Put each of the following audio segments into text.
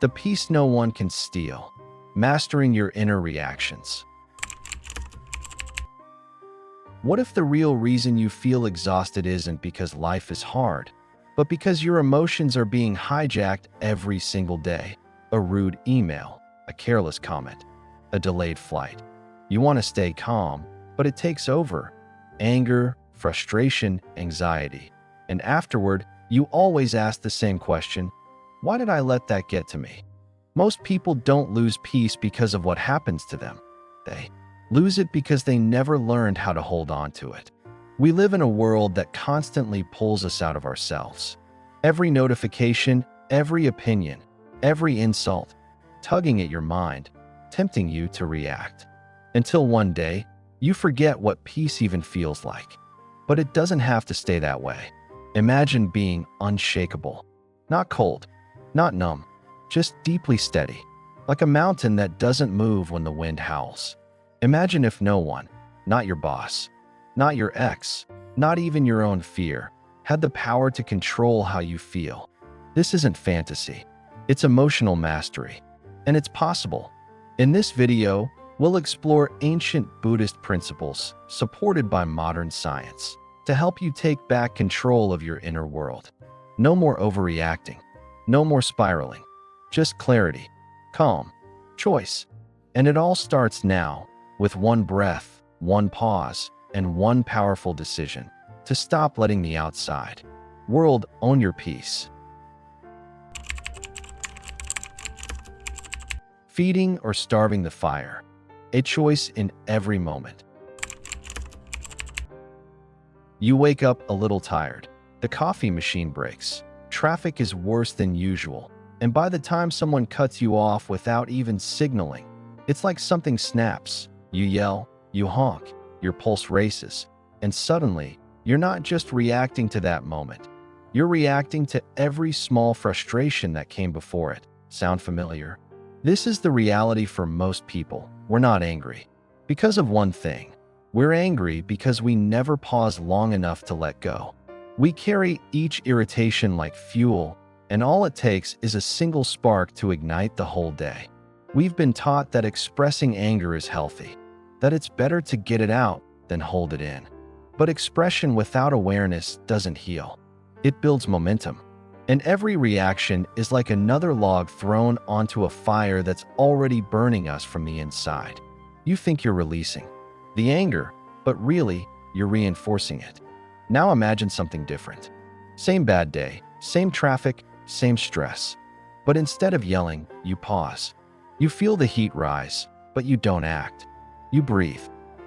The peace no one can steal. Mastering your inner reactions. What if the real reason you feel exhausted isn't because life is hard, but because your emotions are being hijacked every single day? A rude email, a careless comment, a delayed flight. You want to stay calm, but it takes over. Anger, frustration, anxiety. And afterward, you always ask the same question: why did I let that get to me? Most people don't lose peace because of what happens to them. They lose it because they never learned how to hold on to it. We live in a world that constantly pulls us out of ourselves. Every notification, every opinion, every insult, tugging at your mind, tempting you to react. Until one day, you forget what peace even feels like. But it doesn't have to stay that way. Imagine being unshakable. Not cold, not numb, just deeply steady, like a mountain that doesn't move when the wind howls. Imagine if no one, not your boss, not your ex, not even your own fear, had the power to control how you feel. This isn't fantasy. It's emotional mastery. And it's possible. In this video, we'll explore ancient Buddhist principles supported by modern science to help you take back control of your inner world. No more overreacting. No more spiraling. Just clarity, calm, choice. And it all starts now with one breath, one pause, and one powerful decision to stop letting the outside world own your peace. Feeding or starving the fire. A choice in every moment. You wake up a little tired. The coffee machine breaks. Traffic is worse than usual. And by the time someone cuts you off without even signaling, it's like something snaps. You yell, you honk, your pulse races. And suddenly, you're not just reacting to that moment. You're reacting to every small frustration that came before it. Sound familiar? This is the reality for most people. We're not angry because of one thing. We're angry because we never pause long enough to let go. We carry each irritation like fuel, and all it takes is a single spark to ignite the whole day. We've been taught that expressing anger is healthy, that it's better to get it out than hold it in. But expression without awareness doesn't heal. It builds momentum. And every reaction is like another log thrown onto a fire that's already burning us from the inside. You think you're releasing the anger, but really, you're reinforcing it. Now imagine something different. Same bad day, same traffic, same stress. But instead of yelling, you pause. You feel the heat rise, but you don't act. You breathe.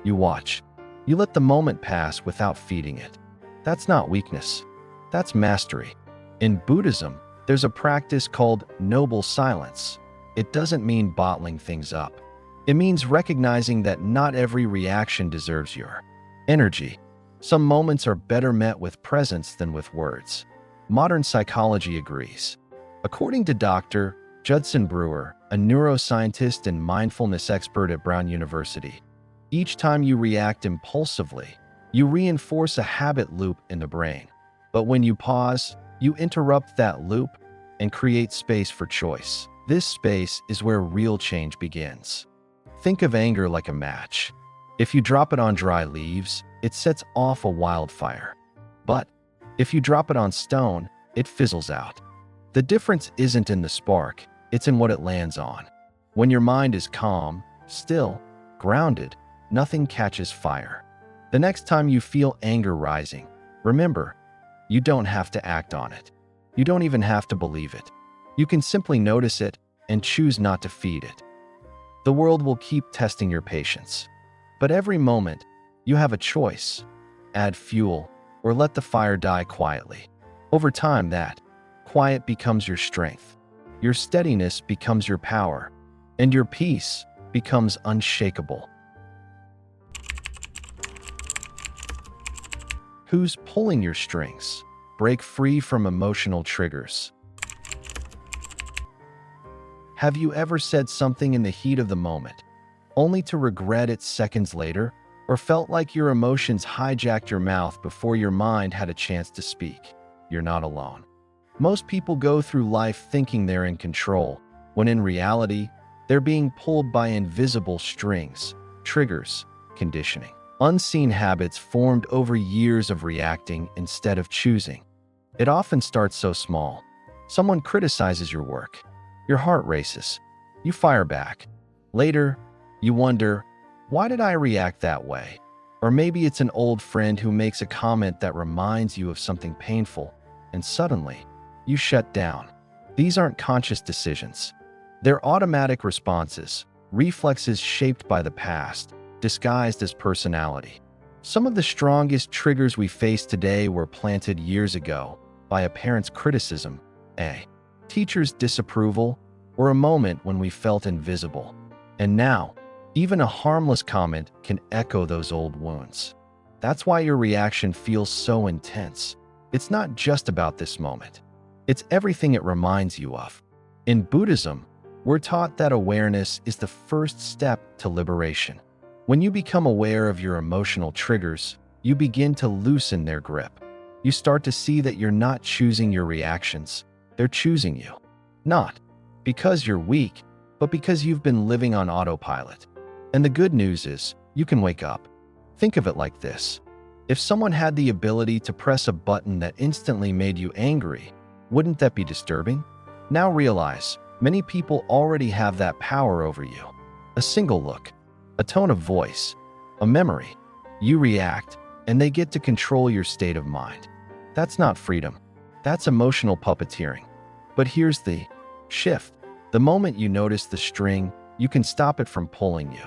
You watch. You let the moment pass without feeding it. That's not weakness. That's mastery. In Buddhism, there's a practice called noble silence. It doesn't mean bottling things up. It means recognizing that not every reaction deserves your energy. Some moments are better met with presence than with words. Modern psychology agrees. According to Dr. Judson Brewer, a neuroscientist and mindfulness expert at Brown University, each time you react impulsively, you reinforce a habit loop in the brain. But when you pause, you interrupt that loop and create space for choice. This space is where real change begins. Think of anger like a match. If you drop it on dry leaves, it sets off a wildfire. But if you drop it on stone, it fizzles out. The difference isn't in the spark, it's in what it lands on. When your mind is calm, still, grounded, nothing catches fire. The next time you feel anger rising, remember, you don't have to act on it. You don't even have to believe it. You can simply notice it and choose not to feed it. The world will keep testing your patience. But every moment, you have a choice. Add fuel or let the fire die quietly. Over time, that quiet becomes your strength. Your steadiness becomes your power. And your peace becomes unshakable. Who's pulling your strings? Break free from emotional triggers. Have you ever said something in the heat of the moment, only to regret it seconds later? Or felt like your emotions hijacked your mouth before your mind had a chance to speak? You're not alone. Most people go through life thinking they're in control, when in reality, they're being pulled by invisible strings, triggers, conditioning. Unseen habits formed over years of reacting instead of choosing. It often starts so small. Someone criticizes your work. Your heart races. You fire back. Later, you wonder, why did I react that way? Or maybe it's an old friend who makes a comment that reminds you of something painful, and suddenly, you shut down. These aren't conscious decisions. They're automatic responses, reflexes shaped by the past, disguised as personality. Some of the strongest triggers we face today were planted years ago by a parent's criticism, a teacher's disapproval, or a moment when we felt invisible. And now, even a harmless comment can echo those old wounds. That's why your reaction feels so intense. It's not just about this moment. It's everything it reminds you of. In Buddhism, we're taught that awareness is the first step to liberation. When you become aware of your emotional triggers, you begin to loosen their grip. You start to see that you're not choosing your reactions, they're choosing you. Not because you're weak, but because you've been living on autopilot. And the good news is, you can wake up. Think of it like this. If someone had the ability to press a button that instantly made you angry, wouldn't that be disturbing? Now realize, many people already have that power over you. A single look, a tone of voice, a memory. You react, and they get to control your state of mind. That's not freedom. That's emotional puppeteering. But here's the shift. The moment you notice the string, you can stop it from pulling you.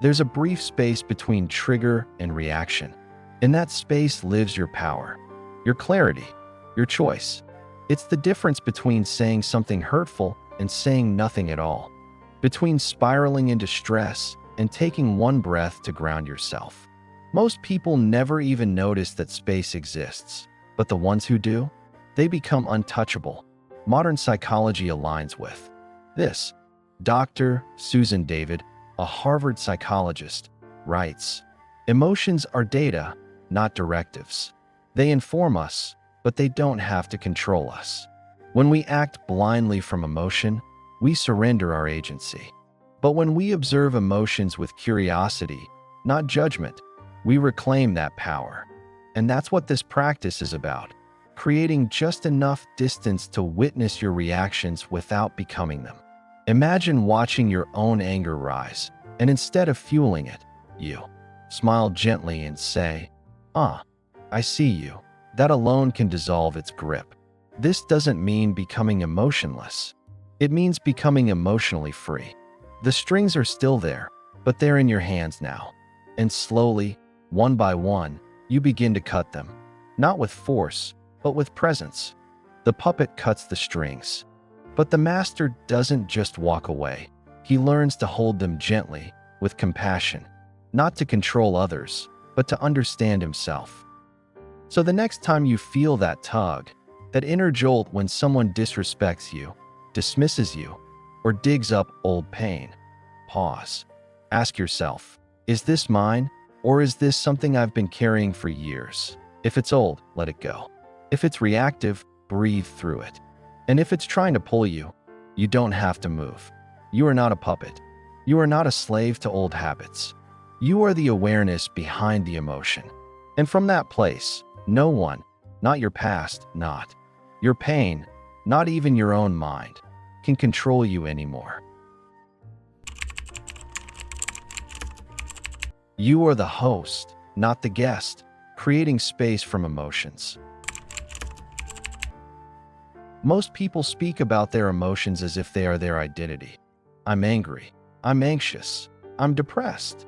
There's a brief space between trigger and reaction. In that space lives your power, your clarity, your choice. It's the difference between saying something hurtful and saying nothing at all, between spiraling into stress and taking one breath to ground yourself. Most people never even notice that space exists, but the ones who do, they become untouchable. Modern psychology aligns with this. Dr. Susan David, a Harvard psychologist, writes, "Emotions are data, not directives. They inform us, but they don't have to control us. When we act blindly from emotion, we surrender our agency. But when we observe emotions with curiosity, not judgment, we reclaim that power." And that's what this practice is about, creating just enough distance to witness your reactions without becoming them. Imagine watching your own anger rise, and instead of fueling it, you smile gently and say, I see you." That alone can dissolve its grip. This doesn't mean becoming emotionless. It means becoming emotionally free. The strings are still there, but they're in your hands now. And slowly, one by one, you begin to cut them. Not with force, but with presence. The puppet cuts the strings. But the master doesn't just walk away. He learns to hold them gently, with compassion, not to control others, but to understand himself. So the next time you feel that tug, that inner jolt when someone disrespects you, dismisses you, or digs up old pain, pause. Ask yourself, is this mine, or is this something I've been carrying for years? If it's old, let it go. If it's reactive, breathe through it. And if it's trying to pull you, you don't have to move. You are not a puppet. You are not a slave to old habits. You are the awareness behind the emotion. And from that place, no one, not your past, not your pain, not even your own mind, can control you anymore. You are the host, not the guest, creating space from emotions. Most people speak about their emotions as if they are their identity. I'm angry. I'm anxious. I'm depressed.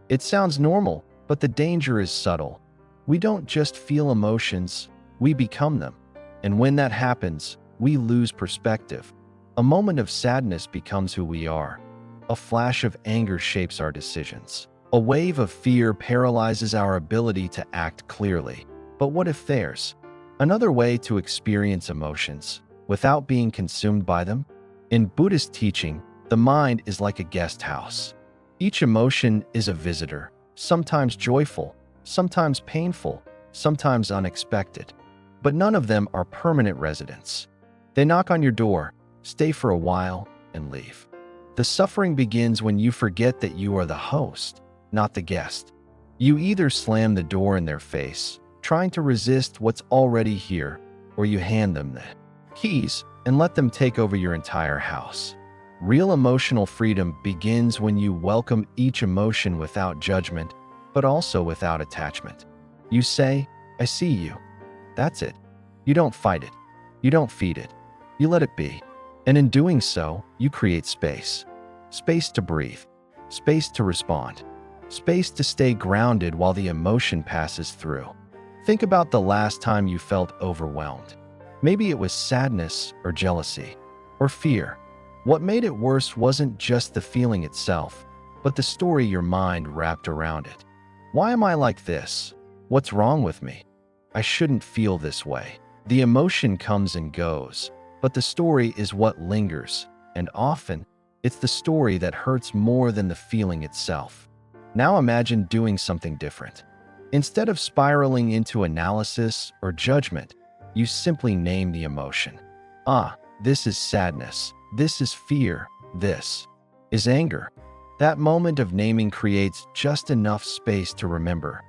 It sounds normal, but the danger is subtle. We don't just feel emotions, we become them. And when that happens, we lose perspective. A moment of sadness becomes who we are. A flash of anger shapes our decisions. A wave of fear paralyzes our ability to act clearly. But what if there's another way to experience emotions without being consumed by them? In Buddhist teaching, the mind is like a guest house. Each emotion is a visitor, sometimes joyful, sometimes painful, sometimes unexpected. But none of them are permanent residents. They knock on your door, stay for a while, and leave. The suffering begins when you forget that you are the host, not the guest. You either slam the door in their face, trying to resist what's already here, or you hand them the keys and let them take over your entire house. Real emotional freedom begins when you welcome each emotion without judgment, but also without attachment. You say, "I see you." That's it. You don't fight it. You don't feed it. You let it be. And in doing so, you create space. Space to breathe. Space to respond. Space to stay grounded while the emotion passes through. Think about the last time you felt overwhelmed. Maybe it was sadness or jealousy or fear. What made it worse wasn't just the feeling itself, but the story your mind wrapped around it. Why am I like this? What's wrong with me? I shouldn't feel this way. The emotion comes and goes, but the story is what lingers, and often, it's the story that hurts more than the feeling itself. Now imagine doing something different. Instead of spiraling into analysis or judgment, you simply name the emotion. This is sadness. This is fear. This is anger. That moment of naming creates just enough space to remember,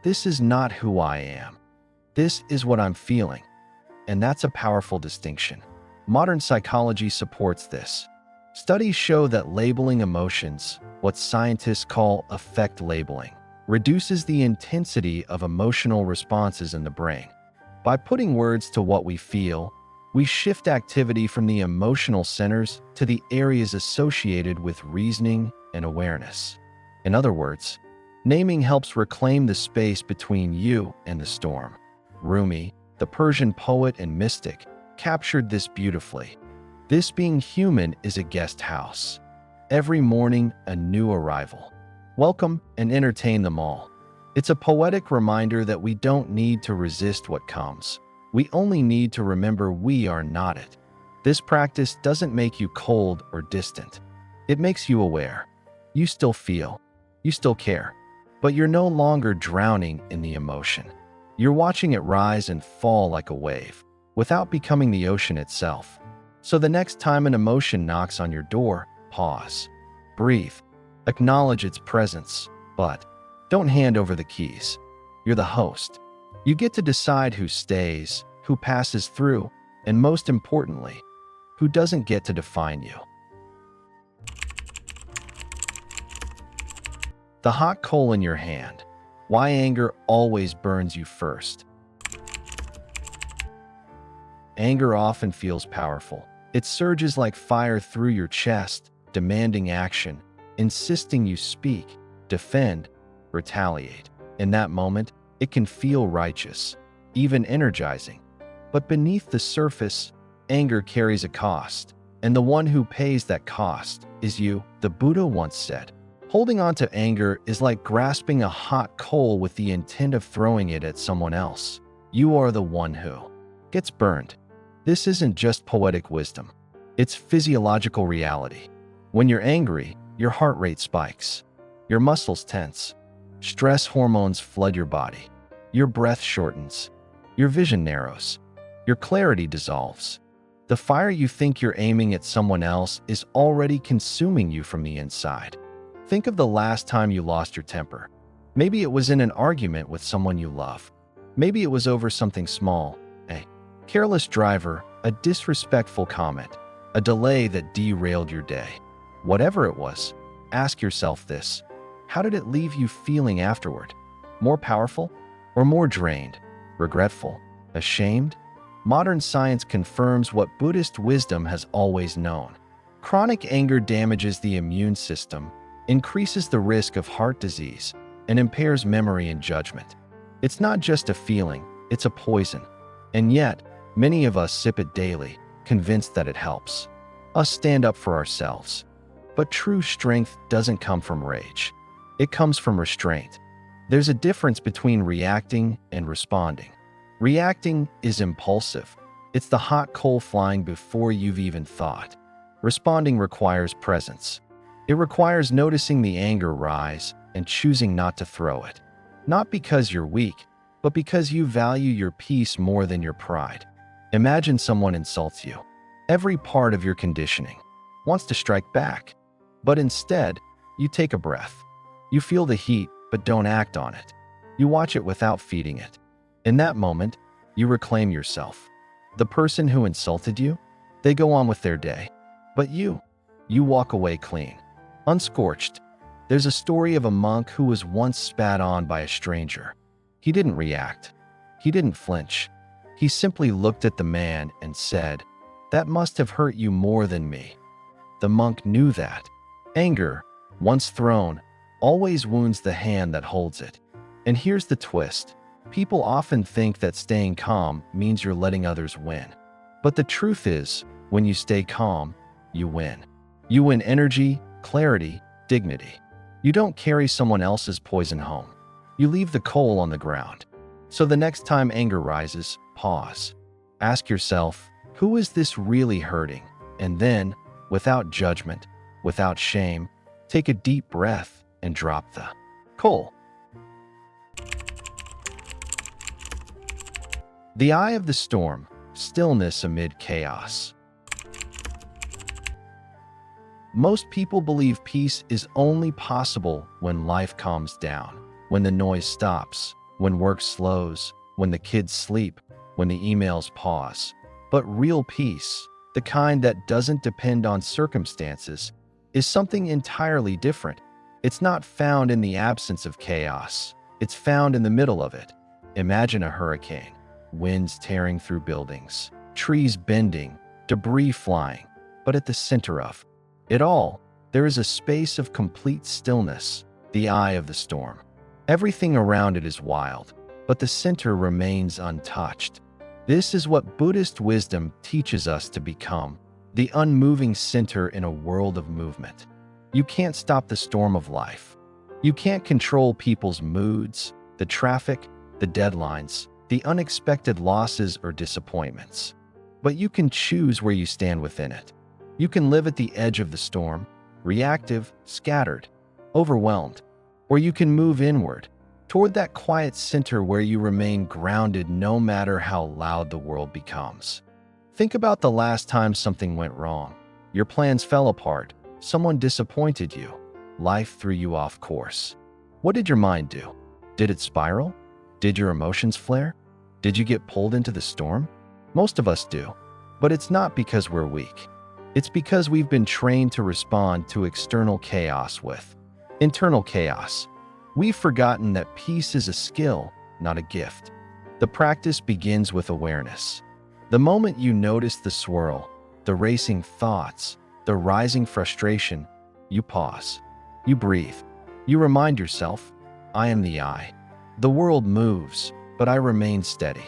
this is not who I am. This is what I'm feeling. And that's a powerful distinction. Modern psychology supports this. Studies show that labeling emotions, what scientists call affect labeling, reduces the intensity of emotional responses in the brain. By putting words to what we feel, we shift activity from the emotional centers to the areas associated with reasoning and awareness. In other words, naming helps reclaim the space between you and the storm. Rumi, the Persian poet and mystic, captured this beautifully. This being human is a guest house. Every morning, a new arrival. Welcome and entertain them all. It's a poetic reminder that we don't need to resist what comes. We only need to remember we are not it. This practice doesn't make you cold or distant. It makes you aware. You still feel. You still care. But you're no longer drowning in the emotion. You're watching it rise and fall like a wave, without becoming the ocean itself. So the next time an emotion knocks on your door, pause. Breathe. Acknowledge its presence, but don't hand over the keys. You're the host. You get to decide who stays, who passes through, and most importantly, who doesn't get to define you. The hot coal in your hand. Why anger always burns you first. Anger often feels powerful. It surges like fire through your chest, demanding action, insisting you speak, defend, retaliate. In that moment, it can feel righteous, even energizing. But beneath the surface, anger carries a cost, and the one who pays that cost is you. The Buddha once said, holding on to anger is like grasping a hot coal with the intent of throwing it at someone else. You are the one who gets burned. This isn't just poetic wisdom. It's physiological reality. When you're angry, your heart rate spikes. Your muscles tense. Stress hormones flood your body. Your breath shortens. Your vision narrows. Your clarity dissolves. The fire you think you're aiming at someone else is already consuming you from the inside. Think of the last time you lost your temper. Maybe it was in an argument with someone you love. Maybe it was over something small, a careless driver, a disrespectful comment, a delay that derailed your day. Whatever it was, ask yourself this. How did it leave you feeling afterward? More powerful or more drained? Regretful? Ashamed? Modern science confirms what Buddhist wisdom has always known. Chronic anger damages the immune system, increases the risk of heart disease, and impairs memory and judgment. It's not just a feeling, it's a poison. And yet, many of us sip it daily, convinced that it helps us stand up for ourselves. But true strength doesn't come from rage. It comes from restraint. There's a difference between reacting and responding. Reacting is impulsive. It's the hot coal flying before you've even thought. Responding requires presence. It requires noticing the anger rise and choosing not to throw it. Not because you're weak, but because you value your peace more than your pride. Imagine someone insults you. Every part of your conditioning, wants to strike back. But instead, you take a breath. You feel the heat, but don't act on it. You watch it without feeding it. In that moment, you reclaim yourself. The person who insulted you, they go on with their day. But you walk away clean, unscorched. There's a story of a monk who was once spat on by a stranger. He didn't react. He didn't flinch. He simply looked at the man and said, "That must have hurt you more than me." The monk knew that anger, once thrown, always wounds the hand that holds it. And here's the twist. People often think that staying calm means you're letting others win. But the truth is, when you stay calm, you win. You win energy, clarity, dignity. You don't carry someone else's poison home. You leave the coal on the ground. So the next time anger rises, pause. Ask yourself, who is this really hurting? And then, without judgment, without shame, take a deep breath and drop the coal. The eye of the storm, stillness amid chaos. Most people believe peace is only possible when life calms down, when the noise stops, when work slows, when the kids sleep, when the emails pause. But real peace, the kind that doesn't depend on circumstances, is something entirely different. It's not found in the absence of chaos. It's found in the middle of it. Imagine a hurricane. Winds tearing through buildings, trees bending, debris flying. But at the center of it all, there is a space of complete stillness, the eye of the storm. Everything around it is wild, but the center remains untouched. This is what Buddhist wisdom teaches us to become, the unmoving center in a world of movement. You can't stop the storm of life. You can't control people's moods, the traffic, the deadlines, the unexpected losses or disappointments. But you can choose where you stand within it. You can live at the edge of the storm, reactive, scattered, overwhelmed, or you can move inward, toward that quiet center where you remain grounded no matter how loud the world becomes. Think about the last time something went wrong. Your plans fell apart, someone disappointed you, life threw you off course. What did your mind do? Did it spiral? Did your emotions flare? Did you get pulled into the storm? Most of us do. But it's not because we're weak. It's because we've been trained to respond to external chaos with internal chaos. We've forgotten that peace is a skill, not a gift. The practice begins with awareness. The moment you notice the swirl, the racing thoughts, the rising frustration, you pause. You breathe. You remind yourself, I am the I. The world moves, but I remain steady.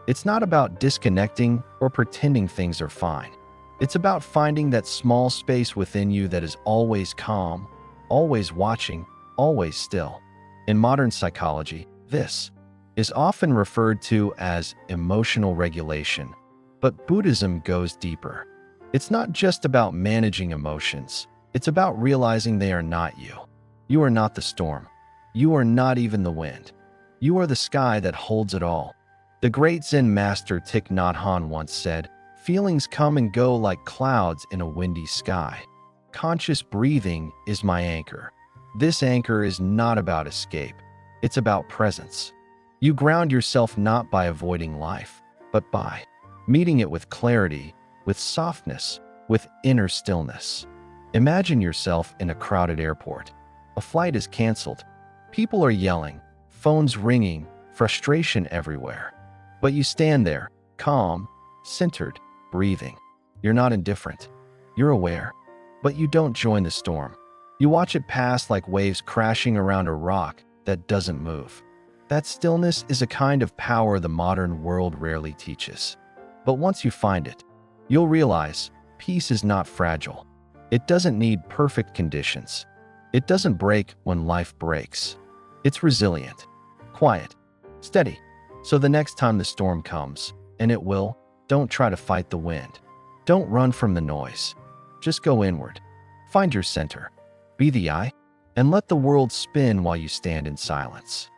It's not about disconnecting or pretending things are fine. It's about finding that small space within you that is always calm, always watching, always still. In modern psychology, this is often referred to as emotional regulation, but Buddhism goes deeper. It's not just about managing emotions. It's about realizing they are not you. You are not the storm. You are not even the wind. You are the sky that holds it all. The great Zen master Thich Nhat Hanh once said, "Feelings come and go like clouds in a windy sky. Conscious breathing is my anchor." This anchor is not about escape. It's about presence. You ground yourself not by avoiding life, but by meeting it with clarity, with softness, with inner stillness. Imagine yourself in a crowded airport. A flight is canceled. People are yelling, phones ringing, frustration everywhere. But you stand there, calm, centered, breathing. You're not indifferent. You're aware. But you don't join the storm. You watch it pass like waves crashing around a rock that doesn't move. That stillness is a kind of power the modern world rarely teaches. But once you find it, you'll realize peace is not fragile. It doesn't need perfect conditions. It doesn't break when life breaks. It's resilient, quiet, steady. So the next time the storm comes, and it will, don't try to fight the wind. Don't run from the noise. Just go inward. Find your center. Be the eye, and let the world spin while you stand in silence.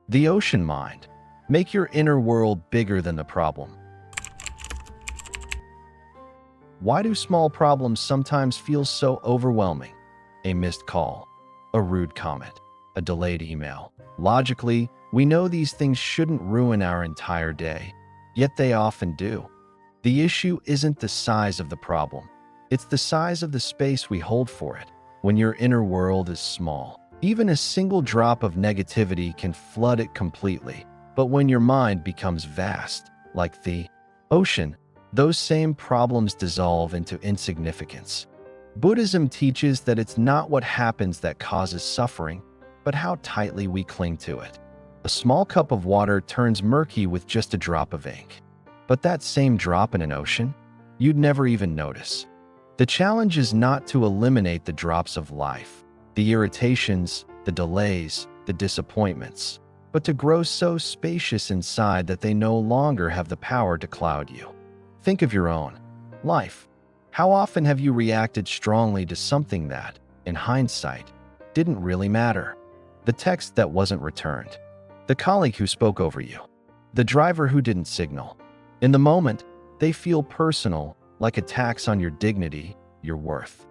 The ocean mind. Make your inner world bigger than the problem. Why do small problems sometimes feel so overwhelming? A missed call, a rude comment, a delayed email. Logically, we know these things shouldn't ruin our entire day, yet they often do. The issue isn't the size of the problem, it's the size of the space we hold for it. When your inner world is small, even a single drop of negativity can flood it completely. But when your mind becomes vast, like the ocean, those same problems dissolve into insignificance. Buddhism teaches that it's not what happens that causes suffering, but how tightly we cling to it. A small cup of water turns murky with just a drop of ink. But that same drop in an ocean, you'd never even notice. The challenge is not to eliminate the drops of life, the irritations, the delays, the disappointments, but to grow so spacious inside that they no longer have the power to cloud you. Think of your own life. How often have you reacted strongly to something that, in hindsight, didn't really matter? The text that wasn't returned, the colleague who spoke over you, the driver who didn't signal. In the moment, they feel personal, like attacks on your dignity, your worth.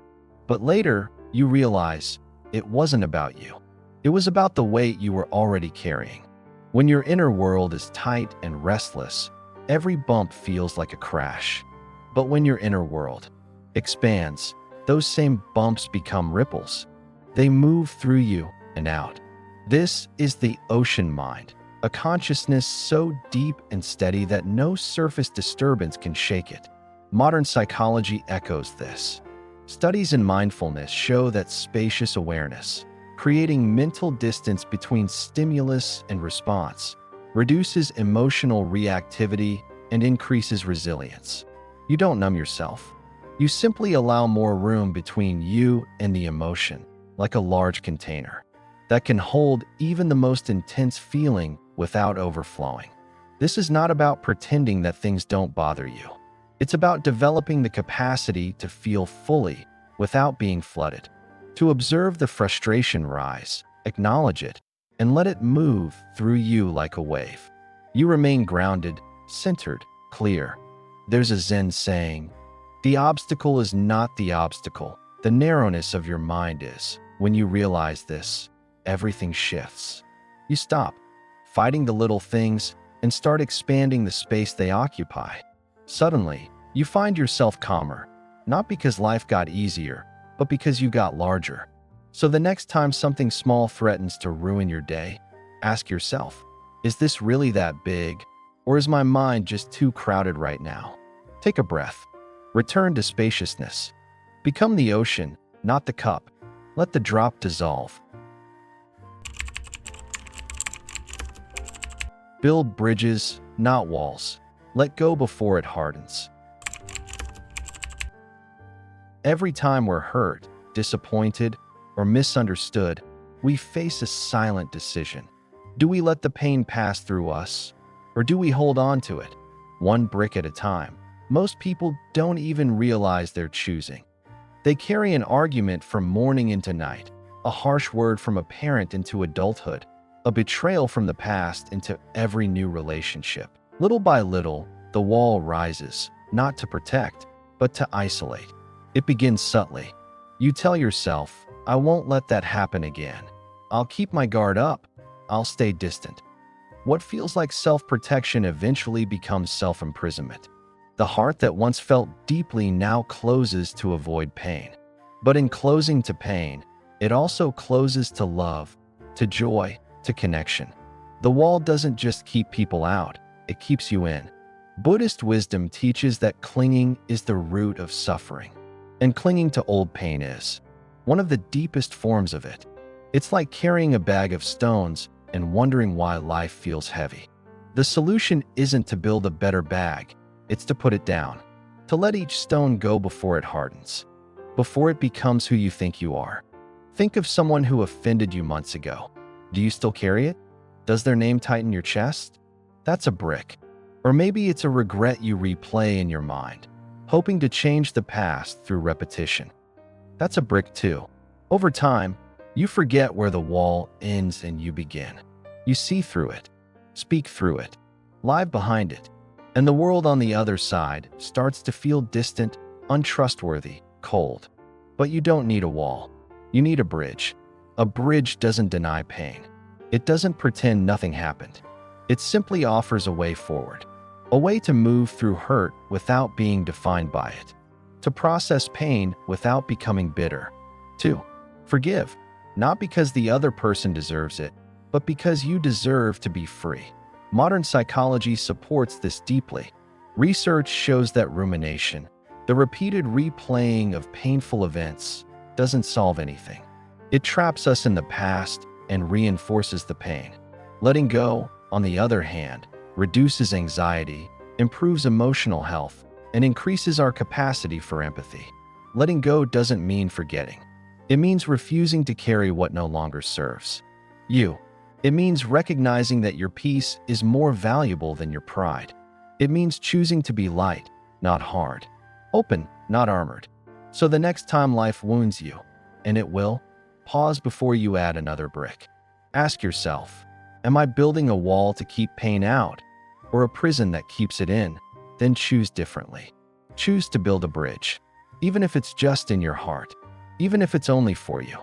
But later, you realize it wasn't about you. It was about the weight you were already carrying. When your inner world is tight and restless, every bump feels like a crash. But when your inner world expands, those same bumps become ripples. They move through you and out. This is the ocean mind, a consciousness so deep and steady that no surface disturbance can shake it. Modern psychology echoes this. Studies in mindfulness show that spacious awareness, creating mental distance between stimulus and response, reduces emotional reactivity and increases resilience. You don't numb yourself. You simply allow more room between you and the emotion, like a large container that can hold even the most intense feeling without overflowing. This is not about pretending that things don't bother you. It's about developing the capacity to feel fully without being flooded, to observe the frustration rise, acknowledge it, and let it move through you like a wave. You remain grounded, centered, clear. There's a Zen saying, "The obstacle is not the obstacle, the narrowness of your mind is." When you realize this, everything shifts. You stop fighting the little things and start expanding the space they occupy. Suddenly, you find yourself calmer, not because life got easier, but because you got larger. So the next time something small threatens to ruin your day, ask yourself, is this really that big? Or is my mind just too crowded right now? Take a breath. Return to spaciousness. Become the ocean, not the cup. Let the drop dissolve. Build bridges, not walls. Let go before it hardens. Every time we're hurt, disappointed, or misunderstood, we face a silent decision. Do we let the pain pass through us, or do we hold on to it, one brick at a time? Most people don't even realize they're choosing. They carry an argument from morning into night, a harsh word from a parent into adulthood, a betrayal from the past into every new relationship. Little by little, the wall rises, not to protect, but to isolate. It begins subtly. You tell yourself, I won't let that happen again. I'll keep my guard up. I'll stay distant. What feels like self-protection eventually becomes self-imprisonment. The heart that once felt deeply now closes to avoid pain. But in closing to pain, it also closes to love, to joy, to connection. The wall doesn't just keep people out, it keeps you in. Buddhist wisdom teaches that clinging is the root of suffering, and clinging to old pain is one of the deepest forms of it. It's like carrying a bag of stones and wondering why life feels heavy. The solution isn't to build a better bag, it's to put it down, to let each stone go before it hardens, before it becomes who you think you are. Think of someone who offended you months ago. Do you still carry it? Does their name tighten your chest? That's a brick. Or maybe it's a regret you replay in your mind, hoping to change the past through repetition. That's a brick too. Over time, you forget where the wall ends and you begin. You see through it, speak through it, live behind it, and the world on the other side starts to feel distant, untrustworthy, cold. But you don't need a wall. You need a bridge. A bridge doesn't deny pain. It doesn't pretend nothing happened. It simply offers a way forward. A way to move through hurt without being defined by it. To process pain without becoming bitter. 2. Forgive. Not because the other person deserves it, but because you deserve to be free. Modern psychology supports this deeply. Research shows that rumination, the repeated replaying of painful events, doesn't solve anything. It traps us in the past and reinforces the pain. Letting go, on the other hand, reduces anxiety, improves emotional health, and increases our capacity for empathy. Letting go doesn't mean forgetting. It means refusing to carry what no longer serves you. It means recognizing that your peace is more valuable than your pride. It means choosing to be light, not hard. Open, not armored. So the next time life wounds you, and it will, pause before you add another brick. Ask yourself, am I building a wall to keep pain out, or a prison that keeps it in? Then choose differently. Choose to build a bridge, even if it's just in your heart, even if it's only for you.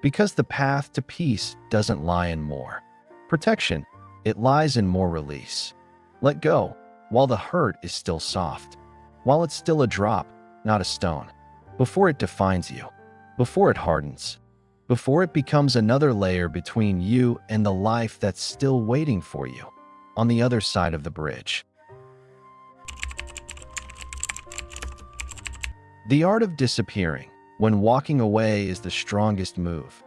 Because the path to peace doesn't lie in more protection, it lies in more release. Let go while the hurt is still soft, while it's still a drop, not a stone, before it defines you, before it hardens, before it becomes another layer between you and the life that's still waiting for you on the other side of the bridge. The art of disappearing when walking away is the strongest move.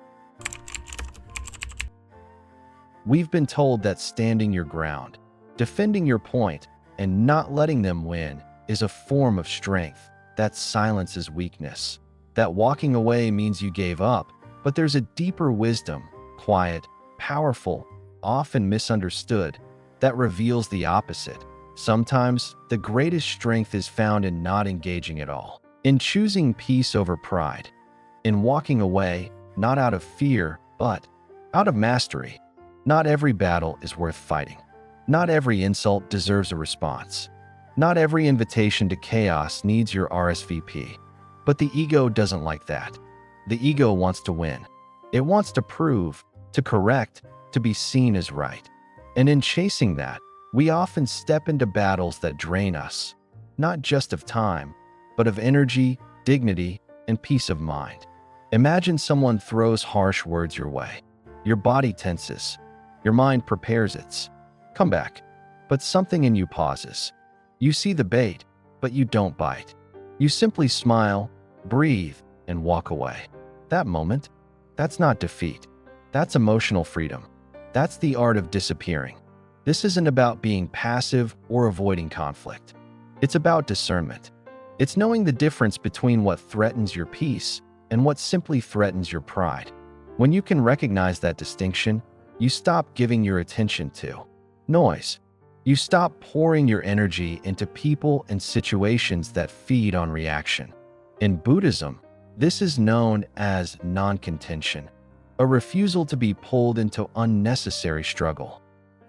We've been told that standing your ground, defending your point, and not letting them win is a form of strength, that silence is weakness, that walking away means you gave up. But there's a deeper wisdom, quiet, powerful, often misunderstood, that reveals the opposite. Sometimes the greatest strength is found in not engaging at all, in choosing peace over pride, in walking away, not out of fear, but out of mastery. Not every battle is worth fighting. Not every insult deserves a response. Not every invitation to chaos needs your RSVP. But the ego doesn't like that. The ego wants to win. It wants to prove, to correct, to be seen as right. And in chasing that, we often step into battles that drain us, not just of time, but of energy, dignity, and peace of mind. Imagine someone throws harsh words your way. Your body tenses. Your mind prepares its comeback. But something in you pauses. You see the bait, but you don't bite. You simply smile, breathe, and walk away. That moment, that's not defeat. That's emotional freedom. That's the art of disappearing. This isn't about being passive or avoiding conflict. It's about discernment. It's knowing the difference between what threatens your peace and what simply threatens your pride. When you can recognize that distinction, you stop giving your attention to noise. You stop pouring your energy into people and situations that feed on reaction. In Buddhism, this is known as non-contention, a refusal to be pulled into unnecessary struggle.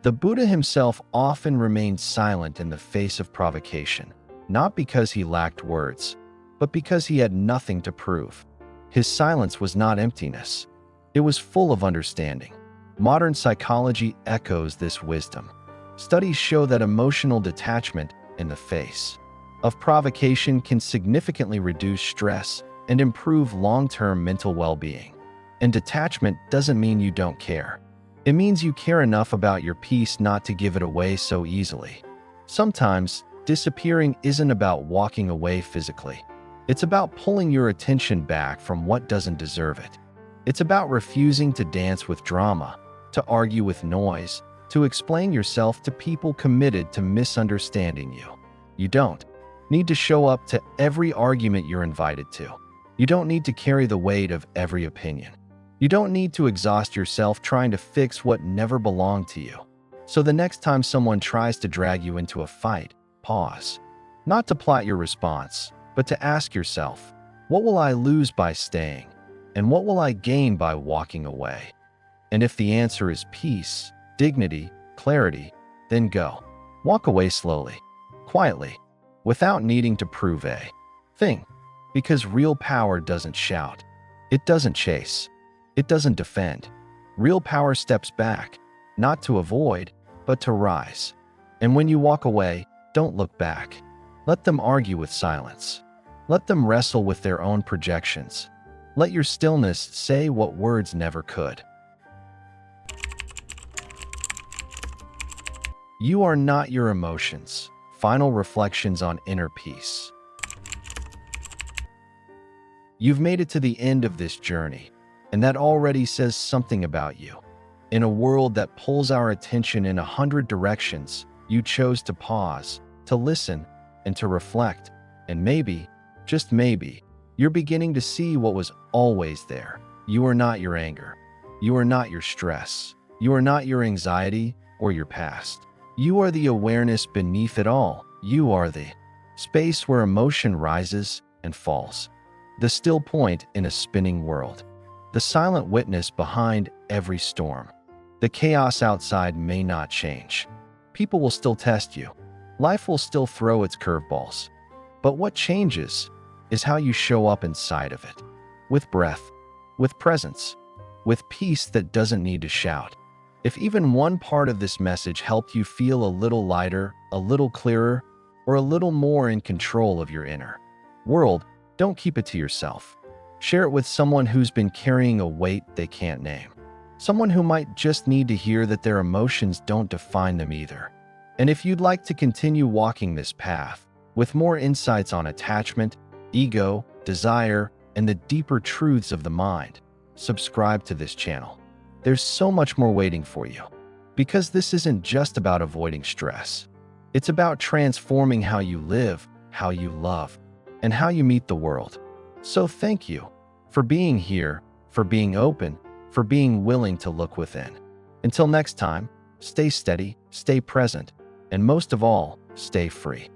The Buddha himself often remained silent in the face of provocation, not because he lacked words, but because he had nothing to prove. His silence was not emptiness. It was full of understanding. Modern psychology echoes this wisdom. Studies show that emotional detachment in the face of provocation can significantly reduce stress and improve long-term mental well-being. And detachment doesn't mean you don't care. It means you care enough about your peace not to give it away so easily. Sometimes, disappearing isn't about walking away physically. It's about pulling your attention back from what doesn't deserve it. It's about refusing to dance with drama, to argue with noise, to explain yourself to people committed to misunderstanding you. You don't need to show up to every argument you're invited to. You don't need to carry the weight of every opinion. You don't need to exhaust yourself trying to fix what never belonged to you. So the next time someone tries to drag you into a fight, pause. Not to plot your response, but to ask yourself, what will I lose by staying? And what will I gain by walking away? And if the answer is peace, dignity, clarity, then go. Walk away slowly, quietly, without needing to prove a thing. Because real power doesn't shout. It doesn't chase. It doesn't defend. Real power steps back, not to avoid, but to rise. And when you walk away, don't look back. Let them argue with silence. Let them wrestle with their own projections. Let your stillness say what words never could. You are not your emotions. Final reflections on inner peace. You've made it to the end of this journey, and that already says something about you. In a world that pulls our attention in 100 directions, you chose to pause, to listen, and to reflect. And maybe, just maybe, you're beginning to see what was always there. You are not your anger. You are not your stress. You are not your anxiety or your past. You are the awareness beneath it all. You are the space where emotion rises and falls. The still point in a spinning world. The silent witness behind every storm. The chaos outside may not change. People will still test you. Life will still throw its curveballs. But what changes is how you show up inside of it. With breath, with presence, with peace that doesn't need to shout. If even one part of this message helped you feel a little lighter, a little clearer, or a little more in control of your inner world, don't keep it to yourself. Share it with someone who's been carrying a weight they can't name. Someone who might just need to hear that their emotions don't define them either. And if you'd like to continue walking this path, with more insights on attachment, ego, desire, and the deeper truths of the mind, subscribe to this channel. There's so much more waiting for you. Because this isn't just about avoiding stress. It's about transforming how you live, how you love, and how you meet the world. So thank you for being here, for being open, for being willing to look within. Until next time, stay steady, stay present, and most of all, stay free.